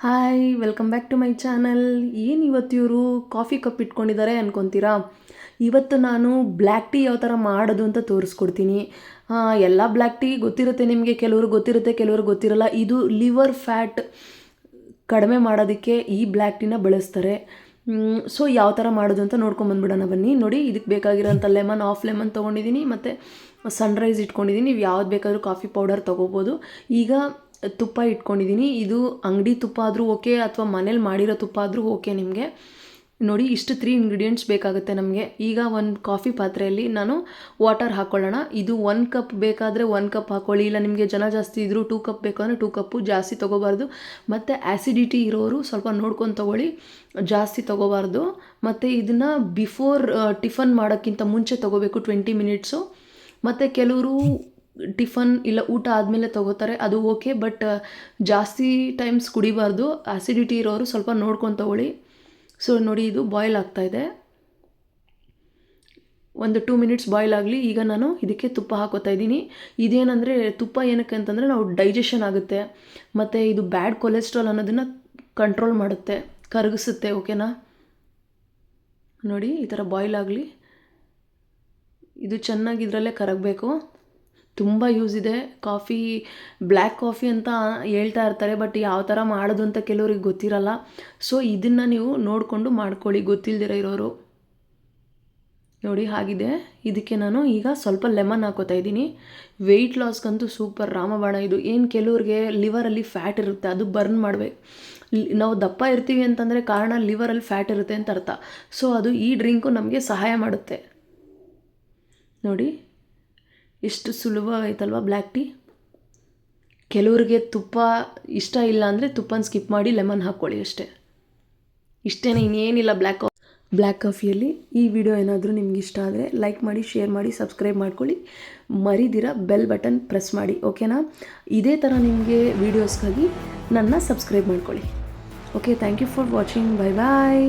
Hi welcome back to my channel. ಏನು ಇವತ್ತು ಇವರು ಕಾಫಿ ಕಪ್ ಇಟ್ಕೊಂಡಿದ್ದಾರೆ ಅನ್ಕೊತೀರಾ? ಇವತ್ತು ನಾನು ಬ್ಲ್ಯಾಕ್ ಟೀ ಯಾವ ಥರ ಮಾಡೋದು ಅಂತ ತೋರಿಸ್ಕೊಡ್ತೀನಿ. ಎಲ್ಲ ಬ್ಲ್ಯಾಕ್ ಟೀ ಗೊತ್ತಿರುತ್ತೆ ನಿಮಗೆ, ಕೆಲವರು ಗೊತ್ತಿರುತ್ತೆ, ಕೆಲವರು ಗೊತ್ತಿರಲ್ಲ. ಇದು ಲಿವರ್ ಫ್ಯಾಟ್ ಕಡಿಮೆ ಮಾಡೋದಕ್ಕೆ ಈ ಬ್ಲ್ಯಾಕ್ ಟೀನ ಬಳಸ್ತಾರೆ. ಸೊ ಯಾವ ಥರ ಮಾಡೋದು ಅಂತ ನೋಡ್ಕೊಂಬಂದ್ಬಿಡೋಣ ಬನ್ನಿ. ನೋಡಿ, ಇದಕ್ಕೆ ಬೇಕಾಗಿರೋಂಥ ಹಾಫ್ ಲೆಮನ್ ತೊಗೊಂಡಿದ್ದೀನಿ, ಮತ್ತು ಸನ್ರೈಸ್ ಇಟ್ಕೊಂಡಿದ್ದೀನಿ. ನೀವು ಯಾವ್ದು ಬೇಕಾದರೂ ಕಾಫಿ ಪೌಡರ್ ತೊಗೋಬೋದು. ಈಗ ತುಪ್ಪ ಇಟ್ಕೊಂಡಿದ್ದೀನಿ. ಇದು ಅಂಗಡಿ ತುಪ್ಪ ಆದರೂ ಓಕೆ, ಅಥವಾ ಮನೇಲಿ ಮಾಡಿರೋ ತುಪ್ಪ ಆದರೂ ಓಕೆ ನಿಮಗೆ. ನೋಡಿ, ಇಷ್ಟು 3 ಇಂಗ್ರೀಡಿಯೆಂಟ್ಸ್ ಬೇಕಾಗುತ್ತೆ ನಮಗೆ. ಈಗ ಒಂದು ಕಾಫಿ ಪಾತ್ರೆಯಲ್ಲಿ ನಾನು ವಾಟರ್ ಹಾಕ್ಕೊಳ್ಳೋಣ. ಇದು 1 ಕಪ್ ಬೇಕಾದರೆ 1 ಕಪ್ ಹಾಕ್ಕೊಳ್ಳಿ, ಇಲ್ಲ ನಿಮಗೆ ಜನ ಜಾಸ್ತಿ ಇದ್ದರೂ 2 ಕಪ್ ಬೇಕಂದರೆ 2 ಕಪ್ಪು. ಜಾಸ್ತಿ ತೊಗೋಬಾರ್ದು. ಮತ್ತು ಆ್ಯಸಿಡಿಟಿ ಇರೋರು ಸ್ವಲ್ಪ ನೋಡ್ಕೊಂಡು ತೊಗೊಳ್ಳಿ, ಜಾಸ್ತಿ ತೊಗೋಬಾರ್ದು. ಮತ್ತು ಇದನ್ನು ಬಿಫೋರ್ ಟಿಫನ್ ಮಾಡೋಕ್ಕಿಂತ ಮುಂಚೆ ತೊಗೋಬೇಕು, 20 ಮಿನಿಟ್ಸು. ಮತ್ತು ಕೆಲವರು ಟಿಫನ್ ಇಲ್ಲ ಊಟ ಆದಮೇಲೆ ತೊಗೋತಾರೆ, ಅದು ಓಕೆ. ಬಟ್ ಜಾಸ್ತಿ ಟೈಮ್ಸ್ ಕುಡಿಬಾರ್ದು. ಆ್ಯಸಿಡಿಟಿ ಇರೋರು ಸ್ವಲ್ಪ ನೋಡ್ಕೊಂಡು ತೊಗೊಳ್ಳಿ. ಸೊ ನೋಡಿ, ಇದು ಬಾಯ್ಲ್ ಆಗ್ತಾಯಿದೆ. ಒಂದು 2 ಮಿನಿಟ್ಸ್ ಬಾಯ್ಲ್ ಆಗಲಿ. ಈಗ ನಾನು ಇದಕ್ಕೆ ತುಪ್ಪ ಹಾಕೋತಾ ಇದ್ದೀನಿ. ಇದೇನಂದರೆ ತುಪ್ಪ ಏನಕ್ಕೆ ಅಂತಂದರೆ ನಾವು ಡೈಜೆಷನ್ ಆಗುತ್ತೆ, ಮತ್ತು ಇದು ಬ್ಯಾಡ್ ಕೊಲೆಸ್ಟ್ರಾಲ್ ಅನ್ನೋದನ್ನು ಕಂಟ್ರೋಲ್ ಮಾಡುತ್ತೆ, ಕರಗಿಸುತ್ತೆ. ಓಕೆನಾ? ನೋಡಿ, ಈ ಥರ ಬಾಯ್ಲ್ ಆಗಲಿ. ಇದು ಚೆನ್ನಾಗಿ ಇದರಲ್ಲೇ ಕರಗಬೇಕು. ತುಂಬ ಯೂಸ್ ಇದೆ. ಕಾಫಿ, ಬ್ಲ್ಯಾಕ್ ಕಾಫಿ ಅಂತ ಹೇಳ್ತಾ ಇರ್ತಾರೆ, ಬಟ್ ಯಾವ ಥರ ಮಾಡೋದು ಅಂತ ಕೆಲವ್ರಿಗೆ ಗೊತ್ತಿರಲ್ಲ. ಸೊ ಇದನ್ನು ನೀವು ನೋಡಿಕೊಂಡು ಮಾಡ್ಕೊಳ್ಳಿ, ಗೊತ್ತಿಲ್ದಿರ ಇರೋರು. ನೋಡಿ, ಆಗಿದೆ. ಇದಕ್ಕೆ ನಾನು ಈಗ ಸ್ವಲ್ಪ ಲೆಮನ್ ಹಾಕೋತಾ ಇದ್ದೀನಿ. ವೆಯ್ಟ್ ಲಾಸ್ಗಂತೂ ಸೂಪರ್ ರಾಮಬಾಣ ಇದು. ಏನು ಕೆಲವ್ರಿಗೆ ಲಿವರಲ್ಲಿ ಫ್ಯಾಟ್ ಇರುತ್ತೆ, ಅದು ಬರ್ನ್ ಮಾಡಬೇಕು. ನಾವು ದಪ್ಪ ಇರ್ತೀವಿ ಅಂತಂದರೆ ಕಾರಣ ಲಿವರಲ್ಲಿ ಫ್ಯಾಟ್ ಇರುತ್ತೆ ಅಂತ ಅರ್ಥ. ಸೊ ಅದು ಈ ಡ್ರಿಂಕು ನಮಗೆ ಸಹಾಯ ಮಾಡುತ್ತೆ. ನೋಡಿ, ಎಷ್ಟು ಸುಲಭವಾಗೈತಲ್ವ ಬ್ಲ್ಯಾಕ್ ಟೀ. ಕೆಲವ್ರಿಗೆ ತುಪ್ಪ ಇಷ್ಟ ಇಲ್ಲ ಅಂದರೆ ತುಪ್ಪನ ಸ್ಕಿಪ್ ಮಾಡಿ ಲೆಮನ್ ಹಾಕ್ಕೊಳ್ಳಿ ಅಷ್ಟೇ. ಇಷ್ಟೇ, ಇನ್ನೇನಿಲ್ಲ ಬ್ಲ್ಯಾಕ್ ಕಾಫಿಯಲ್ಲಿ. ಈ ವಿಡಿಯೋ ಏನಾದರೂ ನಿಮ್ಗೆ ಇಷ್ಟ ಆದರೆ ಲೈಕ್ ಮಾಡಿ, ಶೇರ್ ಮಾಡಿ, ಸಬ್ಸ್ಕ್ರೈಬ್ ಮಾಡ್ಕೊಳ್ಳಿ. ಮರಿದಿರ ಬೆಲ್ ಬಟನ್ ಪ್ರೆಸ್ ಮಾಡಿ. ಓಕೆನಾ? ಇದೇ ಥರ ನಿಮಗೆ ವೀಡಿಯೋಸ್ಗಾಗಿ ನನ್ನ ಸಬ್ಸ್ಕ್ರೈಬ್ ಮಾಡ್ಕೊಳ್ಳಿ. Okay, thank you for watching. Bye bye.